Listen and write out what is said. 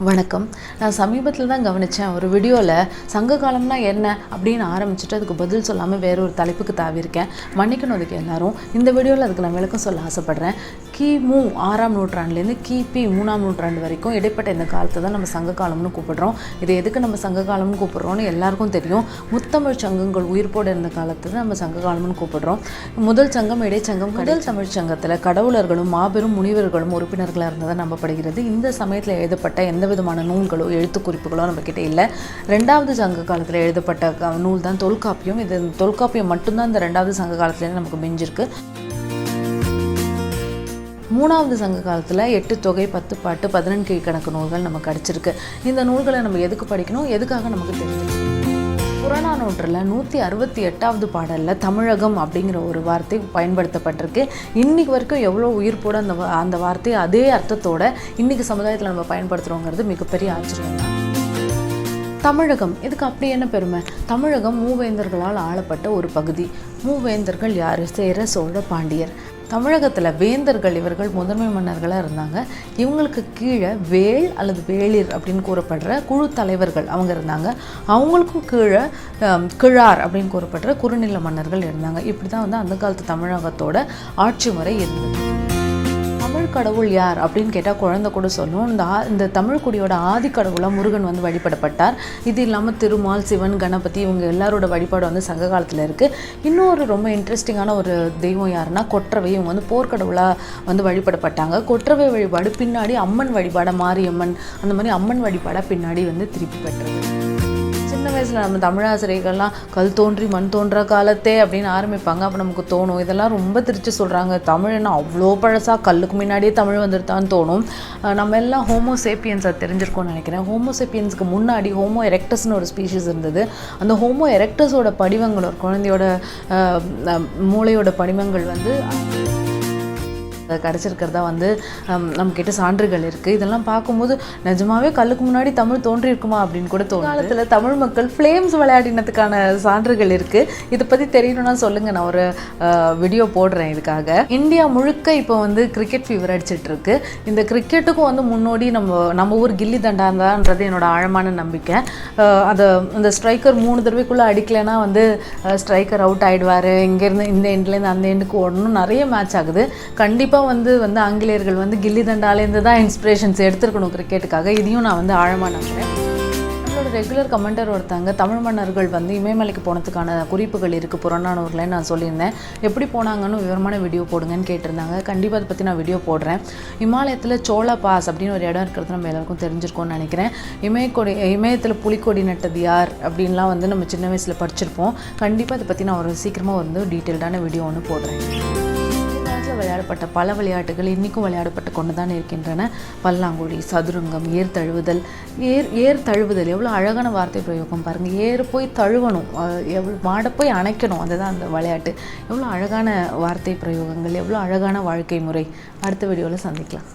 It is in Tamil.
வணக்கம். நான் சமீபத்தில் தான் கவனித்தேன். ஒரு வீடியோவில் சங்க காலம்னா என்ன அப்படின்னு ஆரம்பிச்சுட்டு அதுக்கு பதில் சொல்லாமல் வேற ஒரு தலைப்புக்கு தாவியிருக்கேன். மன்னிக்கணும் அதுக்கு எல்லாரும். இந்த வீடியோவில் அதுக்கு நான் விளக்கம் சொல்ல ஆசைப்பட்றேன். கிமு 6ஆம் நூற்றாண்டுலேருந்து கிபி 3ஆம் நூற்றாண்டு வரைக்கும் இடைப்பட்ட இந்த காலத்தை தான் நம்ம சங்க காலம்னு கூப்பிடுறோம். இதை எதுக்கு நம்ம சங்க காலம்னு கூப்பிடுறோம்னு எல்லாருக்கும் தெரியும். முத்தமிழ் சங்கங்கள் உயிர்ப்போடு இருந்த காலத்தை தான் நம்ம சங்க காலம்னு கூப்பிடுறோம். முதல் சங்கம், இடைச்சங்கம், முதல் தமிழ் சங்கத்தில் கடவுளர்களும் மாபெரும் முனிவர்களும் உறுப்பினர்களாக இருந்ததாக நம்பப்படுகிறது. இந்த சமயத்தில் எழுதப்பட்ட எந்த விதமான நூல்களோ எழுத்து குறிப்புகளோ நம்ம கிட்ட இல்லை. ரெண்டாவது சங்க காலத்தில் எழுதப்பட்ட நூல் தான் தொல்காப்பியம். இது தொல்காப்பியம் மட்டும்தான் இந்த ரெண்டாவது சங்க காலத்துலேருந்து நமக்கு மிஞ்சிருக்கு. மூணாவது சங்க காலத்தில் 8 தொகை, 10 பாட்டு, 14 கீழ்கணக்கு நூல்கள் நமக்கு கிடச்சிருக்கு. இந்த நூல்களை நம்ம எதுக்கு படிக்கணும், எதுக்காக நமக்கு தெரிஞ்சிருக்கு? புறநானூற்றில் 168வது பாடலில் தமிழகம் அப்படிங்கிற ஒரு வார்த்தை பயன்படுத்தப்பட்டிருக்கு. இன்றைக்கு வரைக்கும் எவ்வளோ உயிர்ப்போட அந்த வார்த்தை அதே அர்த்தத்தோட இன்றைக்கி சமுதாயத்தில் நம்ம பயன்படுத்துகிறோங்கிறது மிகப்பெரிய ஆச்சரியம் தான். தமிழகம், இதுக்கு அப்படி என்ன பெருமை? தமிழகம் மூவேந்தர்களால் ஆளப்பட்ட ஒரு பகுதி. மூவேந்தர்கள் யார்? சேர, சோழ, பாண்டியர். தமிழகத்தில் வேந்தர்கள், இவர்கள் முதன்மை மன்னர்களாக இருந்தாங்க. இவங்களுக்கு கீழே வேள் அல்லது வேளிர் அப்படின்னு கூறப்படுற குழு தலைவர்கள் அவங்க இருந்தாங்க. அவங்களுக்கும் கீழே கிழார் அப்படின்னு கூறப்படுற குறுநில மன்னர்கள் இருந்தாங்க. இப்படி தான் அந்த காலத்து தமிழகத்தோட ஆட்சி முறை இருந்தது. தமிழ் கடவுள் யார் அப்படின்னு கேட்டால் குழந்தை கூட சொல்லும். இந்த தமிழ் குடியோட ஆதி கடவுளாக முருகன் வழிபடப்பட்டார். இது இல்லாமல் திருமால், சிவன், கணபதி இவங்க எல்லாரோட வழிபாடு சங்க காலத்தில் இருக்குது. இன்னொரு ரொம்ப இன்ட்ரெஸ்டிங்கான ஒரு தெய்வம் யாருன்னா கொற்றவை. இவங்க போர்க்கடவுளாக வழிபடப்பட்டாங்க. கொற்றவை வழிபாடு பின்னாடி அம்மன் வழிபாடாக, மாரியம்மன் அந்த மாதிரி அம்மன் வழிபாடாக பின்னாடி திருப்பி பெற்றது. சின்ன வயசில் நம்ம தமிழாசிரியர்கள்லாம் கல் தோன்றி மண் தோன்றா காலத்தே அப்படின்னு ஆரம்பிப்பாங்க. அப்போ நமக்கு தோணும் இதெல்லாம் ரொம்ப திருச்சி சொல்கிறாங்க. தமிழ்னா அவ்வளோ பழசாக, கல்லுக்கு முன்னாடியே தமிழ் வந்துருத்தான்னு தோணும். நம்ம எல்லாம் ஹோமோசேப்பியன்ஸை தெரிஞ்சிருக்கோம்னு நினைக்கிறேன். ஹோமோசேப்பியன்ஸுக்கு முன்னாடி ஹோமோ எரெக்டஸ்னு ஒரு ஸ்பீஷீஸ் இருந்தது. அந்த ஹோமோ எரெக்டஸோட படிவங்கள், ஒரு குழந்தையோட மூளையோட படிவங்கள் கிடச்சிருக்கிறதா நம்மக்கிட்ட சான்றுகள் இருக்குது. இதெல்லாம் பார்க்கும்போது நிஜமாவே கல்லுக்கு முன்னாடி தமிழ் தோன்றியிருக்குமா அப்படின்னு கூட தோணும். காலத்தில் தமிழ் மக்கள் ஃப்ளேம்ஸ் விளையாடினதுக்கான சான்றுகள் இருக்குது. இதை பற்றி தெரியணும்னா சொல்லுங்கள், நான் ஒரு வீடியோ போடுறேன் இதுக்காக. இந்தியா முழுக்க இப்போ கிரிக்கெட் ஃபீவர் அடிச்சிட்ருக்கு. இந்த கிரிக்கெட்டுக்கும் முன்னோடி நம்ம ஊர் கில்லி தண்டான்றது என்னோட ஆழமான நம்பிக்கை. அதை இந்த ஸ்ட்ரைக்கர் 3 தடவைக்குள்ளே அடிக்கலைன்னா ஸ்ட்ரைக்கர் அவுட் ஆகிடுவார். இங்கேருந்து இந்த எண்ட்லேருந்து அந்த எண்டுக்கு ஓடணும். நிறைய மேட்ச் ஆகுது. கண்டிப்பாக ஆங்கிலேயர்கள் கில்லி தண்டாலேருந்து தான் இன்ஸ்பிரேஷன்ஸ் எடுத்துருக்கணும் கிரிக்கெட்டுக்காக. இதையும் நான் ஆழமாக நம்புகிறேன். நம்மளோட ரெகுலர் கமெண்டர் ஒருத்தாங்க தமிழ் மன்னர்கள் இமயமலைக்கு போனதுக்கான குறிப்புகள் இருக்குது புறநானூரில் நான் சொல்லியிருந்தேன். எப்படி போனாங்கன்னு விவரமான வீடியோ போடுங்கன்னு கேட்டிருந்தாங்க. கண்டிப்பாக அதை பற்றி நான் வீடியோ போடுறேன். இமாலயத்தில் சோழ பாஸ் அப்படின்னு ஒரு இடம் இருக்கிறது நம்ம எல்லாருக்கும் தெரிஞ்சிருக்கோம்னு நினைக்கிறேன். இமயத்தில் புலிக்கொடி நட்டது யார் அப்படின்லாம் நம்ம சின்ன வயசில் படிச்சிருப்போம். கண்டிப்பாக அதை பற்றி நான் சீக்கிரமாக டீட்டெயில்டான வீடியோ ஒன்று போடுறேன். விளையாடப்பட்ட பல விளையாட்டுகள் இன்றைக்கும் விளையாடப்பட்டு கொண்டு தான் இருக்கின்றன. பல்லாங்குழி, சதுரங்கம், ஏர் தழுவுதல் எவ்வளோ அழகான வார்த்தை பிரயோகம் பாருங்கள். ஏறு போய் தழுவணும், மாடை போய் அணைக்கணும், அதுதான் அந்த விளையாட்டு. எவ்வளோ அழகான வார்த்தை பிரயோகங்கள், எவ்வளோ அழகான வாழ்க்கை முறை. அடுத்த வீடியோவில் சந்திக்கலாம்.